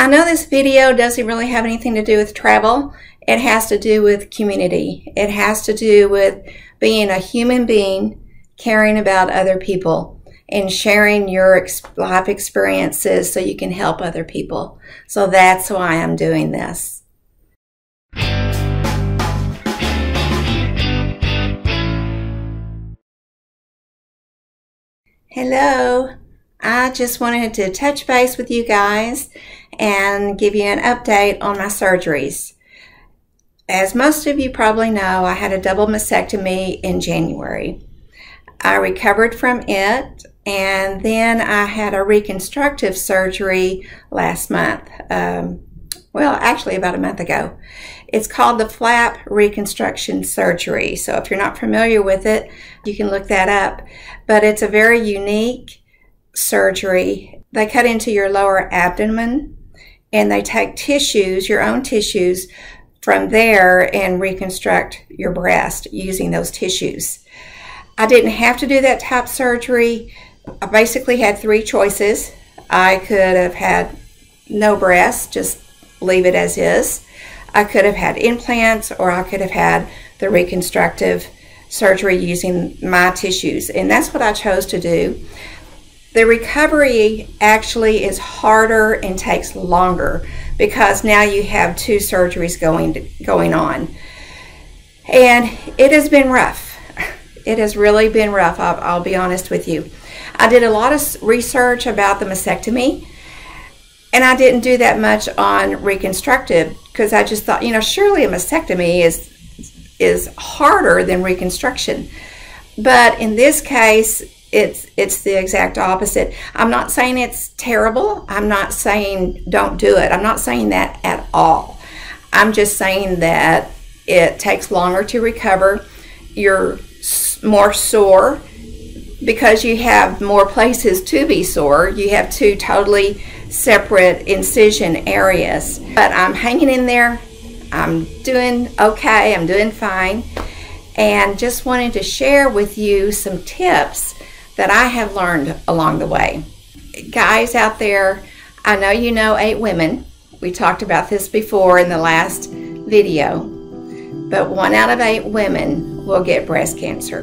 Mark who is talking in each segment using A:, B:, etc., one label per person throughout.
A: I know this video doesn't really have anything to do with travel. It has to do with community. It has to do with being a human being, caring about other people, and sharing your life experiences so you can help other people. So that's why I'm doing this. Hello. I just wanted to touch base with you guys and give you an update on my surgeries. As most of you probably know, I had a double mastectomy in January. I recovered from it, and then I had a reconstructive surgery last month. Well, actually about a month ago. It's called the flap reconstruction surgery. So if you're not familiar with it, you can look that up. But it's a very unique surgery. They cut into your lower abdomen and they take tissues, your own tissues, from there and reconstruct your breast using those tissues. I didn't have to do that type of surgery. I basically had three choices. I could have had no breast, just leave it as is. I could have had implants, or I could have had the reconstructive surgery using my tissues, and that's what I chose to do. The recovery actually is harder and takes longer because now you have two surgeries going on. And it has been rough. It has really been rough, I'll be honest with you. I did a lot of research about the mastectomy, and I didn't do that much on reconstructive because I just thought, you know, surely a mastectomy is harder than reconstruction. But in this case, it's the exact opposite. I'm not saying it's terrible. I'm not saying don't do it. I'm not saying that at all. I'm just saying that it takes longer to recover. You're more sore because you have more places to be sore. You have two totally separate incision areas. But I'm hanging in there. I'm doing okay. I'm doing fine. And just wanted to share with you some tips that I have learned along the way. Guys out there, I know you know 8 women. We talked about this before in the last video. But 1 out of 8 women will get breast cancer.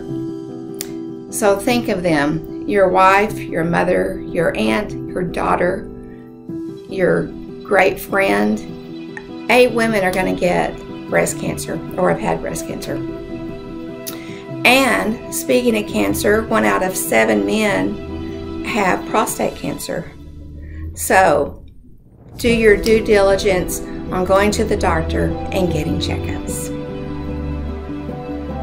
A: So think of them, your wife, your mother, your aunt, your daughter, your great friend. 8 women are going to get breast cancer or have had breast cancer. And speaking of cancer, 1 out of 7 men have prostate cancer. So do your due diligence on going to the doctor and getting checkups.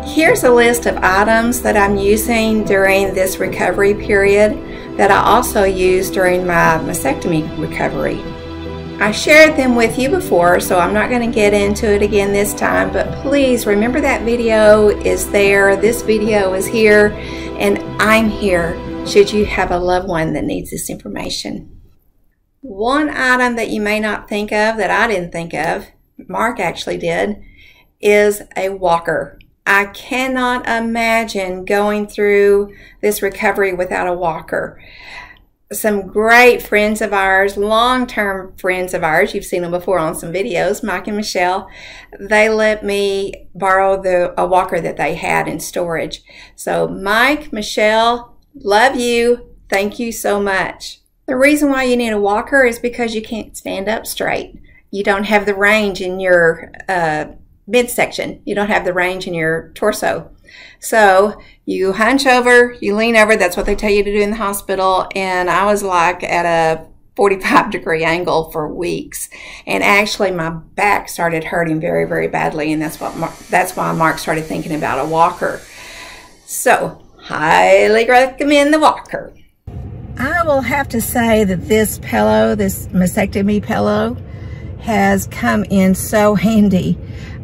A: Here's a list of items that I'm using during this recovery period that I also used during my mastectomy recovery. I shared them with you before, so I'm not going to get into it again this time, but please remember that video is there, this video is here, and I'm here should you have a loved one that needs this information. One item that you may not think of, that I didn't think of, Mark actually did, is a walker. I cannot imagine going through this recovery without a walker. Some great friends of ours, long-term friends of ours, you've seen them before on some videos, Mike and Michelle, they let me borrow a walker that they had in storage. So Mike, Michelle, love you. Thank you so much. The reason why you need a walker is because you can't stand up straight. You don't have the range in your midsection. You don't have the range in your torso. So you hunch over, you lean over, that's what they tell you to do in the hospital, and I was like at a 45-degree angle for weeks, and actually my back started hurting very, very badly, and that's why Mark started thinking about a walker. So highly recommend the walker. I will have to say that this pillow, this mastectomy pillow, has come in so handy.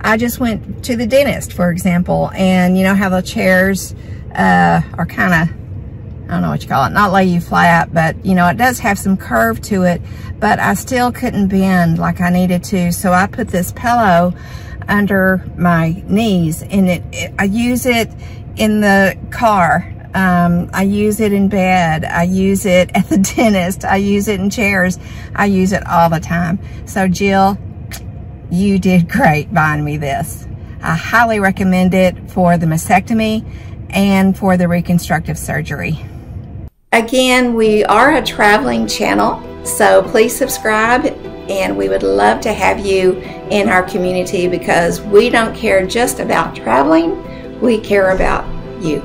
A: I just went to the dentist, for example, and you know how the chairs are kind of, I don't know what you call it, not lay you flat, but you know, it does have some curve to it, but I still couldn't bend like I needed to, so I put this pillow under my knees, and I use it in the car I use it in bed. I use it at the dentist. I use it in chairs. I use it all the time. So Jill, you did great buying me this. I highly recommend it for the mastectomy and for the reconstructive surgery. Again, we are a traveling channel, so please subscribe, and we would love to have you in our community because we don't care just about traveling, we care about you.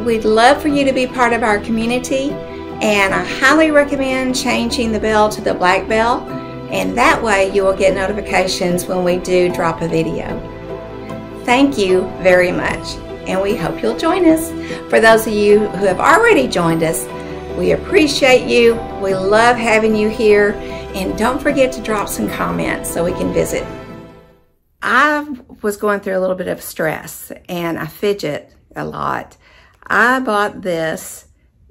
A: We'd love for you to be part of our community, and I highly recommend changing the bell to the black bell, and that way you will get notifications when we do drop a video. Thank you very much, and we hope you'll join us. For those of you who have already joined us, we appreciate you. We love having you here, and don't forget to drop some comments so we can visit. I was going through a little bit of stress, and I fidget a lot. I bought this.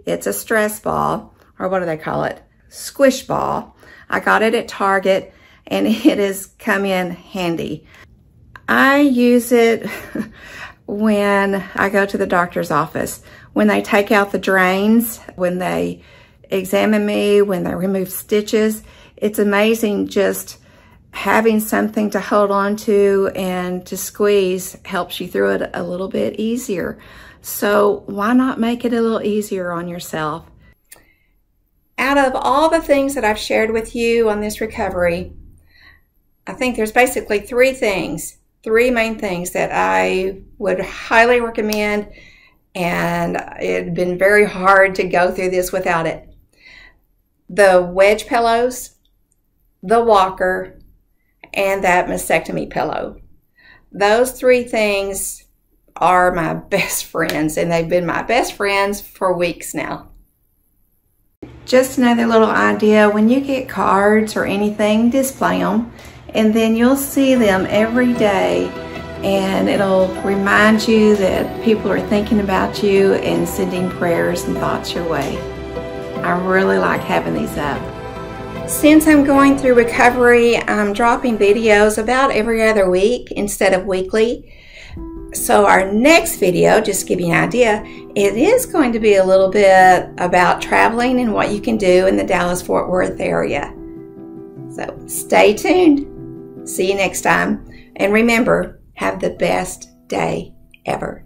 A: It's a stress ball, or what do they call it? Squish ball. I got it at Target, and it has come in handy. I use it when I go to the doctor's office, when they take out the drains, when they examine me, when they remove stitches. It's amazing just having something to hold on to and to squeeze helps you through it a little bit easier. So why not make it a little easier on yourself? Out of all the things that I've shared with you on this recovery, I think there's basically three main things that I would highly recommend, and it'd been very hard to go through this without it. The wedge pillows, the walker, and that mastectomy pillow. Those three things are my best friends, and they've been my best friends for weeks now. Just another little idea, when you get cards or anything, display them, and then you'll see them every day, and it'll remind you that people are thinking about you and sending prayers and thoughts your way. I really like having these up. Since I'm going through recovery, I'm dropping videos about every other week instead of weekly. So our next video, just to give you an idea, it is going to be a little bit about traveling and what you can do in the Dallas-Fort Worth area. So stay tuned. See you next time. And remember, have the best day ever.